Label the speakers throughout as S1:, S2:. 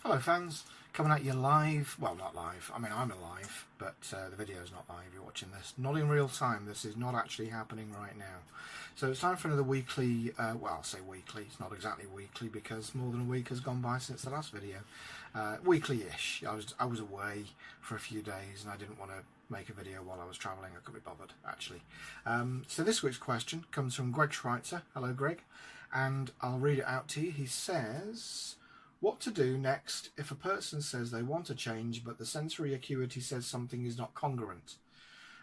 S1: Hello fans, coming at you live, well not live, I mean I'm alive, but the video's not live, you're watching this, not in real time, this is not actually happening right now. So it's time for another weekly, well I'll say weekly, it's not exactly weekly because more than a week has gone by since the last video. Weekly-ish, I was away for a few days and I didn't want to make a video while I was travelling, I couldn't be bothered actually. So this week's question comes from Greg Schweitzer, hello Greg, and I'll read it out to you. He says, what to do next if a person says they want to change but the sensory acuity says something is not congruent?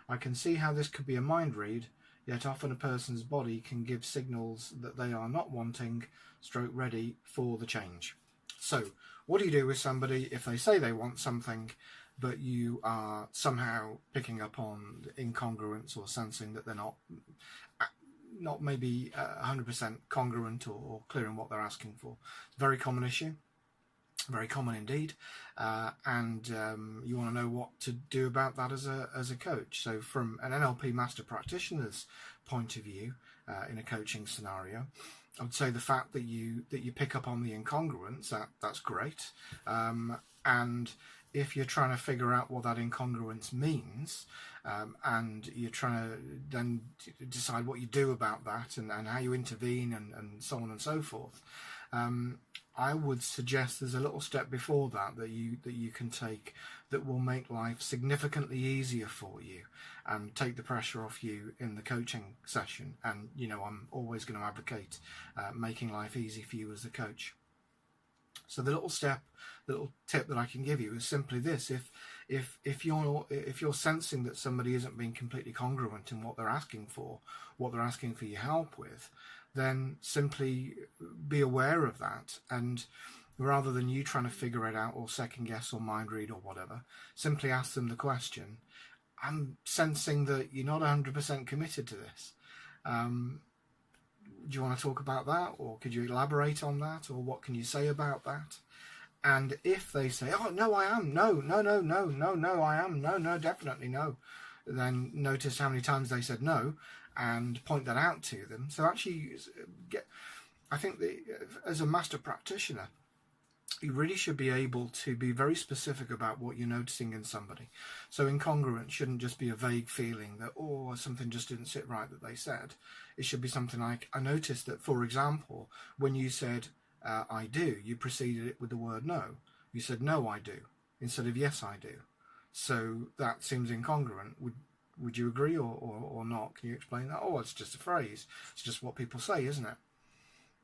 S1: I can see how this could be a mind read, yet often a person's body can give signals that they are not wanting / ready for the change. So what do you do with somebody if they say they want something but you are somehow picking up on incongruence or sensing that they're not maybe 100% congruent or clear in what they're asking for? It's a very common issue. Very common indeed, and you want to know what to do about that as a coach. So from an NLP master practitioner's point of view, in a coaching scenario, I would say the fact that you pick up on the incongruence, that's great, and if you're trying to figure out what that incongruence means, and you're trying to then decide what you do about that and how you intervene and so on and so forth, I would suggest there's a little step before that you can take that will make life significantly easier for you and take the pressure off you in the coaching session. And you know, I'm always going to advocate making life easy for you as the coach. So the little tip that I can give you is simply this: if you're sensing that somebody isn't being completely congruent in what they're asking for your help with, then simply be aware of that, and rather than you trying to figure it out or second guess or mind read or whatever, simply ask them the question, I'm sensing that you're not 100% committed to this. Do you want to talk about that, or could you elaborate on that, or what can you say about that? And if they say, oh no I am, no I am, no definitely no, then notice how many times they said no and point that out to them. So actually I think that as a master practitioner, you really should be able to be very specific about what you're noticing in somebody. So incongruent shouldn't just be a vague feeling that, oh, something just didn't sit right that they said. It should be something like, I noticed that, for example, when you said, I do, you preceded it with the word no. You said, no, I do, instead of yes, I do. So that seems incongruent. Would you agree or not? Can you explain that? Oh, it's just a phrase. It's just what people say, isn't it?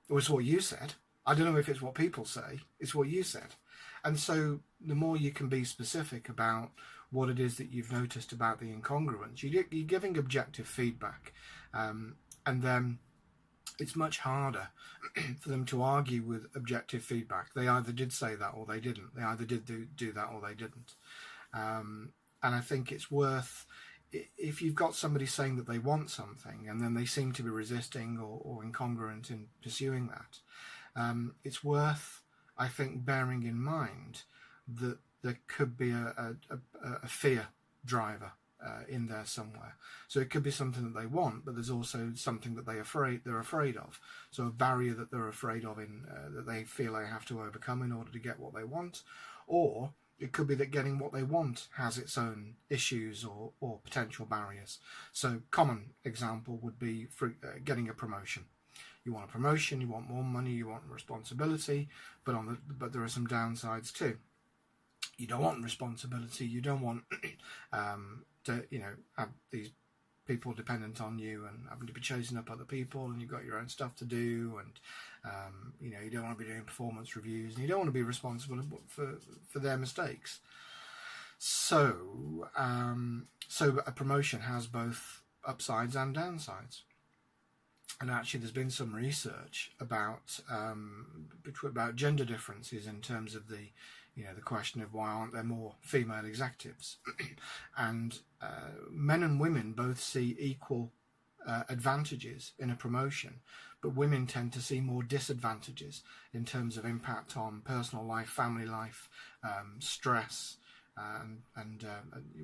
S1: Or it's what you said. I don't know if it's what people say, it's what you said. And so the more you can be specific about what it is that you've noticed about the incongruence, you're giving objective feedback. And then it's much harder for them to argue with objective feedback. They either did say that or they didn't. They either did do that or they didn't. And I think it's worth, if you've got somebody saying that they want something and then they seem to be resisting or incongruent in pursuing that, it's worth, I think, bearing in mind that there could be a fear driver in there somewhere. So it could be something that they want, but there's also something that they're afraid of. So a barrier that they're afraid of, that they feel they have to overcome in order to get what they want. Or it could be that getting what they want has its own issues or potential barriers. So common example would be for getting a promotion. You want a promotion, you want more money, you want responsibility, but there are some downsides too. You don't want responsibility, you don't want to have these people dependent on you and having to be chasing up other people, and you've got your own stuff to do, and you don't want to be doing performance reviews, and you don't want to be responsible for their mistakes. So a promotion has both upsides and downsides. And actually, there's been some research about gender differences in terms of the question of why aren't there more female executives, and men and women both see equal advantages in a promotion, but women tend to see more disadvantages in terms of impact on personal life, family life, stress, and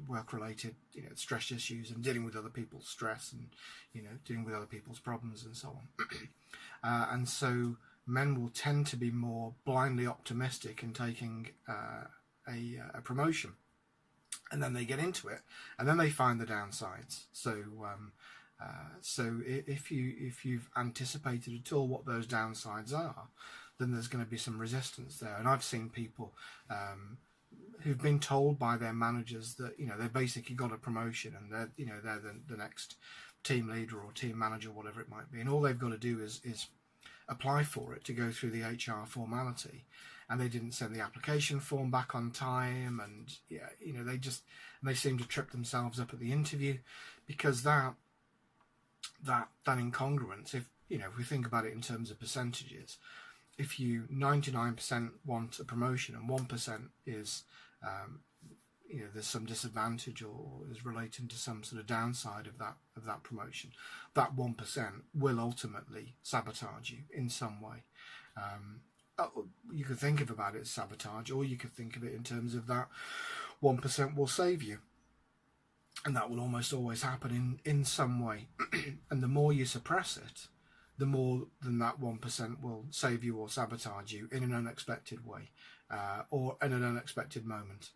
S1: work-related stress issues, and dealing with other people's stress, and dealing with other people's problems and so on. And so men will tend to be more blindly optimistic in taking a promotion, and then they get into it, and then they find the downsides. So if you've anticipated at all what those downsides are, then there's going to be some resistance there. And I've seen people who've been told by their managers that they've basically got a promotion, and they're the next team leader or team manager, whatever it might be, and all they've got to do is apply for it to go through the HR formality, and they didn't send the application form back on time, and they seem to trip themselves up at the interview, because that incongruence, if we think about it in terms of percentages, if you 99% want a promotion and 1% is there's some disadvantage or is relating to some sort of downside of that promotion, that 1% will ultimately sabotage you in some way. You could think about it as sabotage, or you could think of it in terms of that 1% will save you, and that will almost always happen in some way. And the more you suppress it, the more than that 1% will save you or sabotage you in an unexpected way, or in an unexpected moment.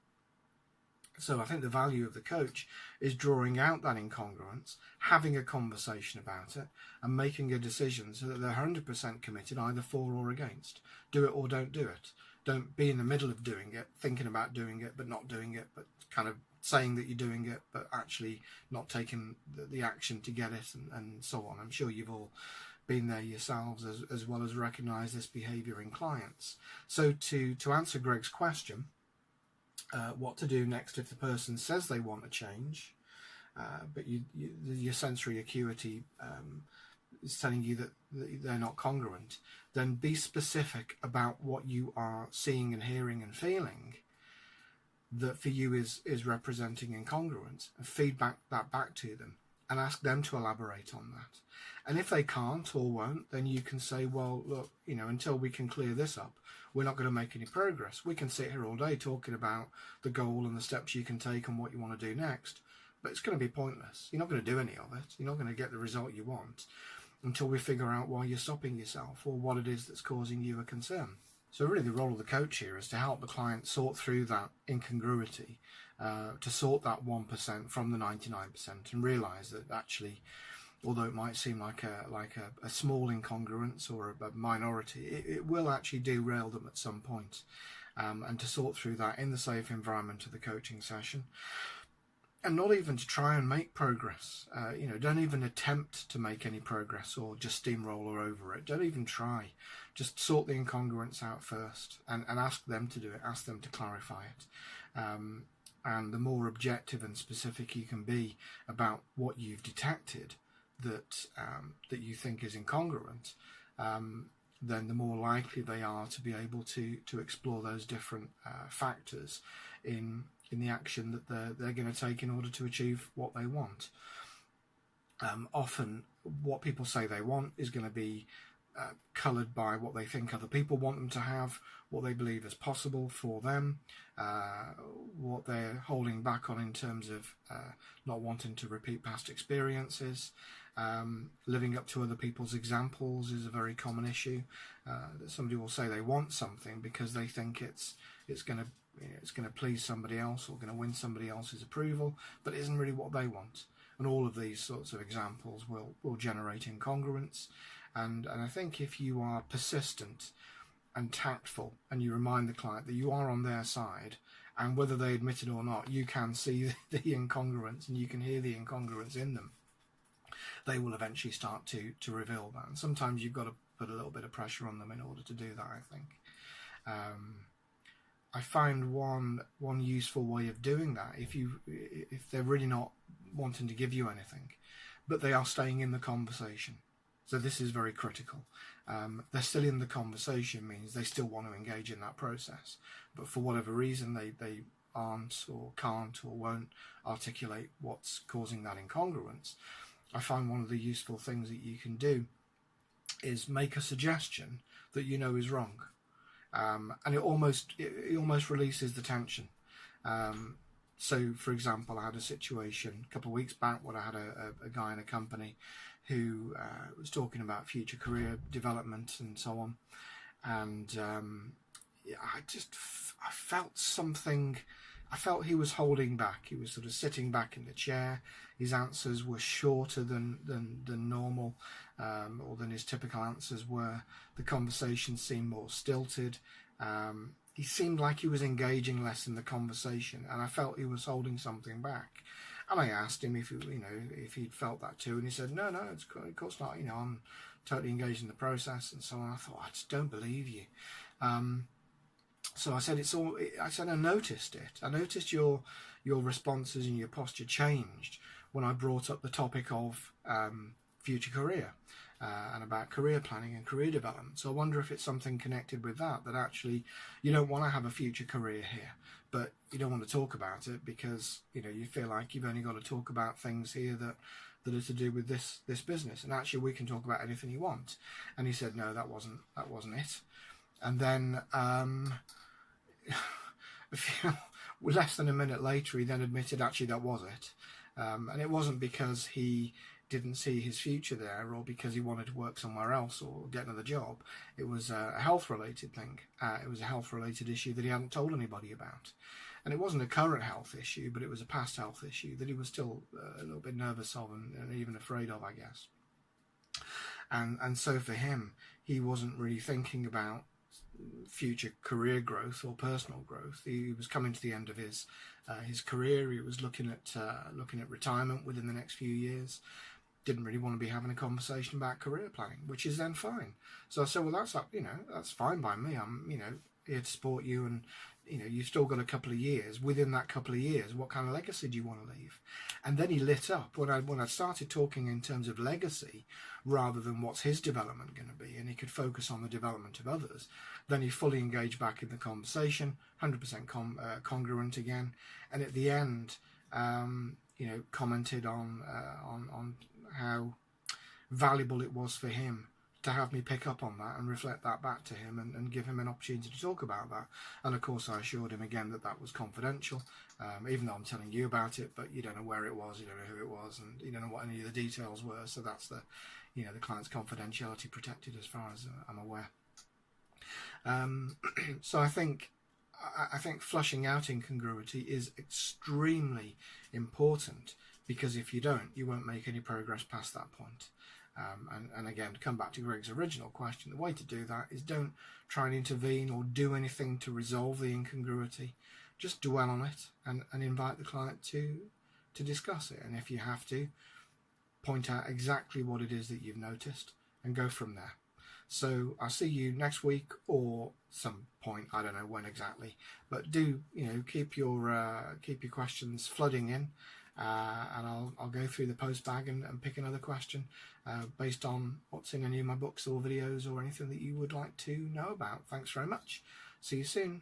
S1: So I think the value of the coach is drawing out that incongruence, having a conversation about it, and making a decision so that they're 100% committed, either for or against. Do it or don't do it. Don't be in the middle of doing it, thinking about doing it but not doing it, but kind of saying that you're doing it but actually not taking the action to get it, and so on. I'm sure you've all been there yourselves, as well as recognise this behaviour in clients. So to answer Greg's question, what to do next if the person says they want a change, but your sensory acuity is telling you that they're not congruent, then be specific about what you are seeing and hearing and feeling that for you is representing incongruence, and feedback that back to them and ask them to elaborate on that. And if they can't or won't, then you can say, well, look, until we can clear this up, we're not going to make any progress. We can sit here all day talking about the goal and the steps you can take and what you want to do next, but it's going to be pointless. You're not going to do any of it. You're not going to get the result you want until we figure out why you're stopping yourself or what it is that's causing you a concern. So really the role of the coach here is to help the client sort through that incongruity, to sort that 1% from the 99%, and realise that actually, although it might seem like a small incongruence or a minority, it will actually derail them at some point. And to sort through that in the safe environment of the coaching session, and not even to try and make progress. Don't even attempt to make any progress or just steamroller over it. Don't even try. Just sort the incongruence out first and ask them to do it. Ask them to clarify it. And the more objective and specific you can be about what you've detected that you think is incongruent, then the more likely they are to be able to explore those different factors in the action that they're going to take in order to achieve what they want. Often what people say they want is going to be coloured by what they think other people want them to have, what they believe is possible for them, what they're holding back on in terms of not wanting to repeat past experiences. Living up to other people's examples is a very common issue. That somebody will say they want something because they think it's going to please somebody else or going to win somebody else's approval, but it isn't really what they want. And all of these sorts of examples will generate incongruence. And I think if you are persistent and tactful, and you remind the client that you are on their side, and whether they admit it or not, you can see the incongruence and you can hear the incongruence in them, they will eventually start to reveal that. And sometimes you've got to put a little bit of pressure on them in order to do that, I think. I find one useful way of doing that, if they're really not wanting to give you anything, but they are staying in the conversation. So this is very critical. They're still in the conversation means they still want to engage in that process, but for whatever reason they aren't or can't or won't articulate what's causing that incongruence. I find one of the useful things that you can do is make a suggestion that you know is wrong, and it almost releases the tension. So, for example, I had a situation a couple of weeks back where I had a guy in a company who was talking about future career development and so on. And yeah, I felt something. I felt he was holding back. He was sort of sitting back in the chair. His answers were shorter than normal, or than his typical answers were. The conversation seemed more stilted. He seemed like he was engaging less in the conversation, and I felt he was holding something back. And I asked him if if he'd felt that too, and he said, "No, of course not. I'm totally engaged in the process and so on." I thought, I just don't believe you. So I said, I noticed it. I noticed your responses and your posture changed when I brought up the topic of future career and about career planning and career development. So I wonder if it's something connected with that actually you don't want to have a future career here, but you don't want to talk about it because you feel like you've only got to talk about things here that are to do with this business, and actually we can talk about anything you want. And he said, no, that wasn't it. And then less than a minute later, he then admitted actually that was it. And it wasn't because he didn't see his future there or because he wanted to work somewhere else or get another job. It was a health-related thing. It was a health-related issue that he hadn't told anybody about. And it wasn't a current health issue, but it was a past health issue that he was still a little bit nervous of and even afraid of, I guess. And so for him, he wasn't really thinking about future career growth or personal growth. He was coming to the end of his career. He was looking at retirement within the next few years. Didn't really want to be having a conversation about career planning, which is then fine. So I said, well, that's fine by me. I'm here to support you, and you've still got a couple of years. Within that couple of years, what kind of legacy do you want to leave? And then he lit up when I started talking in terms of legacy rather than what's his development going to be, and he could focus on the development of others. Then he fully engaged back in the conversation, 100% congruent again, and at the end, commented on how valuable it was for him to have me pick up on that and reflect that back to him and give him an opportunity to talk about that. And of course I assured him again that was confidential, even though I'm telling you about it, but you don't know where it was, you don't know who it was, and you don't know what any of the details were. So that's the client's confidentiality protected as far as I'm aware. So I think flushing out incongruity is extremely important, because if you don't, you won't make any progress past that point. And again, to come back to Greg's original question, the way to do that is don't try and intervene or do anything to resolve the incongruity. Just dwell on it and invite the client to discuss it. And if you have to, point out exactly what it is that you've noticed and go from there. So I'll see you next week or some point, I don't know when exactly, but do keep your questions flooding in. And I'll go through the post bag and pick another question based on what's in any of my books or videos or anything that you would like to know about. Thanks very much. See you soon.